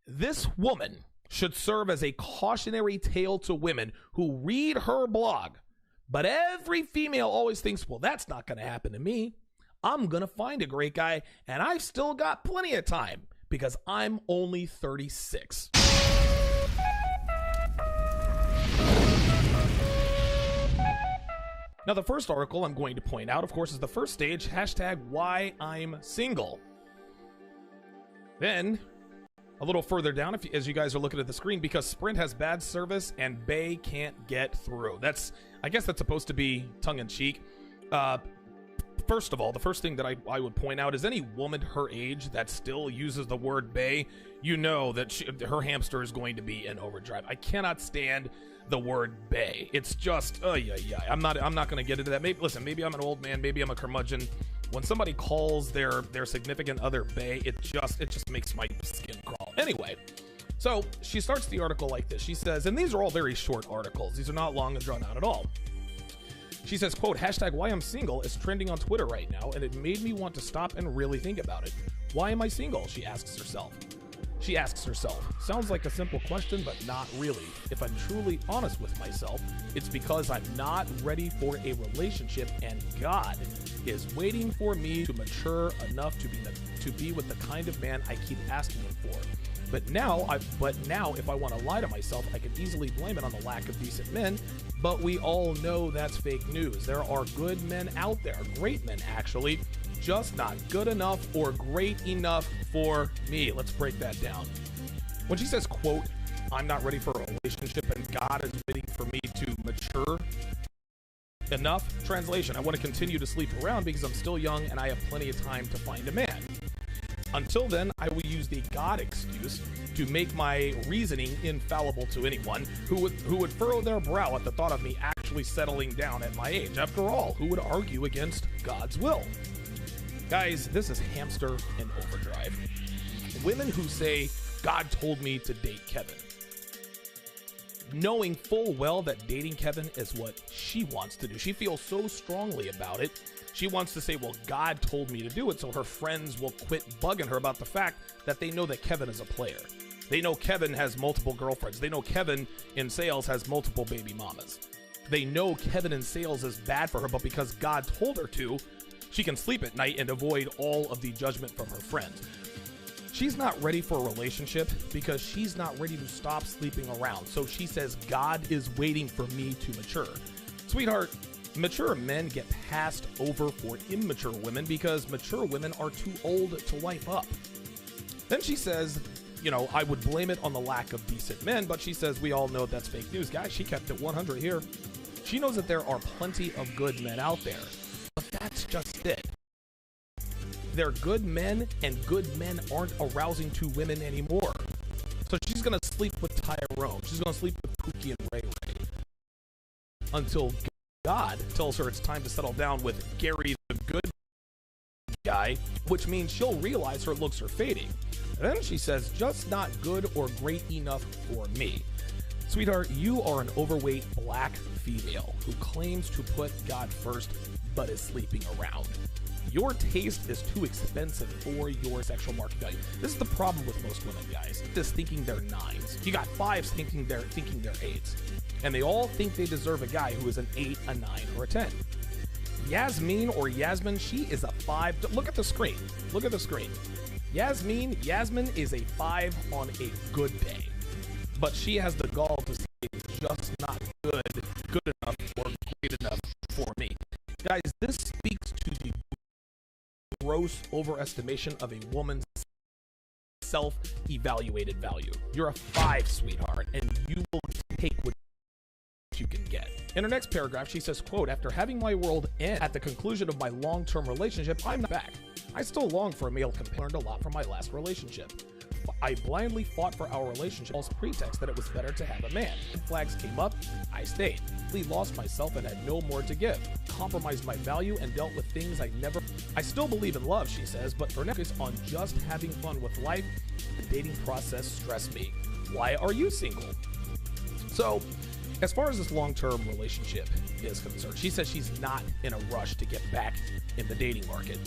This woman should serve as a cautionary tale to women who read her blog. But every female always thinks, well, that's not going to happen to me. I'm going to find a great guy, and I've still got plenty of time because I'm only 36. Now, the first article I'm going to point out, of course, is the first stage, hashtag why I'm single. Then, a little further down, as you guys are looking at the screen, because Sprint has bad service and Bay can't get through. I guess that's supposed to be tongue-in-cheek. First of all, the first thing that I would point out is any woman her age that still uses the word Bay, you know that her hamster is going to be in overdrive. I cannot stand the word Bay. It's just, I'm not going to get into that. Maybe I'm an old man, maybe I'm a curmudgeon. When somebody calls their significant other Bay, it just makes my skin crawl. Anyway, so she starts the article like this. She says, and these are all very short articles. These are not long and drawn out at all. She says, quote, hashtag why I'm single is trending on Twitter right now, and it made me want to stop and really think about it. Why am I single? She asks herself. Sounds like a simple question, but not really. If I'm truly honest with myself, it's because I'm not ready for a relationship, and God is waiting for me to mature enough to be with the kind of man I keep asking him for. But now, if I want to lie to myself, I can easily blame it on the lack of decent men, but we all know that's fake news. There are good men out there, great men actually, just not good enough or great enough for me. Let's break that down. When she says, quote, I'm not ready for a relationship and God is waiting for me to mature enough, translation, I want to continue to sleep around because I'm still young and I have plenty of time to find a man. Until then, I will use the God excuse to make my reasoning infallible to anyone who would furrow their brow at the thought of me actually settling down at my age. After all, who would argue against God's will? Guys, this is hamster in overdrive. Women who say, God told me to date Kevin, knowing full well that dating Kevin is what she wants to do. She feels so strongly about it. She wants to say, well, God told me to do it, so her friends will quit bugging her about the fact that they know that Kevin is a player. They know Kevin has multiple girlfriends. They know Kevin in sales has multiple baby mamas. They know Kevin in sales is bad for her, but because God told her to, she can sleep at night and avoid all of the judgment from her friends. She's not ready for a relationship because she's not ready to stop sleeping around. So she says, God is waiting for me to mature. Sweetheart, mature men get passed over for immature women because mature women are too old to wipe up. Then she says, I would blame it on the lack of decent men, but she says we all know that's fake news. Guys, she kept it 100 here. She knows that there are plenty of good men out there, but that's just it. They're good men, and good men aren't arousing to women anymore. So she's going to sleep with Tyrone. She's going to sleep with Pookie and Ray Ray until God tells her it's time to settle down with Gary the good guy, which means she'll realize her looks are fading. And then she says, just not good or great enough for me. Sweetheart, you are an overweight black female who claims to put God first but is sleeping around. Your taste is too expensive for your sexual market value. This is the problem with most women, guys. Just thinking they're 9s. You got 5s thinking they're 8s. And they all think they deserve a guy who is an 8, a 9, or a 10. Yasmin or Yasmin, she is a 5. Look at the screen. Look at the screen. Yasmin is a 5 on a good day. But she has the gall to say it's just not good enough, or great enough for me. Guys, this speaks to the gross overestimation of a woman's self-evaluated value. You're a 5, sweetheart, and you will take what you can get. In her next paragraph, she says, quote, after having my world end at the conclusion of my long-term relationship, I'm not back. I still long for a male companion. Learned a lot from my last relationship. I blindly fought for our relationship, false pretext that it was better to have a man. Flags came up, I stayed. I lost myself and had no more to give. Compromised my value and dealt with things I still believe in love, she says, but for now, focus on just having fun with life. The dating process stressed me. Why are you single? So, As far as this long-term relationship is concerned, she says she's not in a rush to get back in the dating market.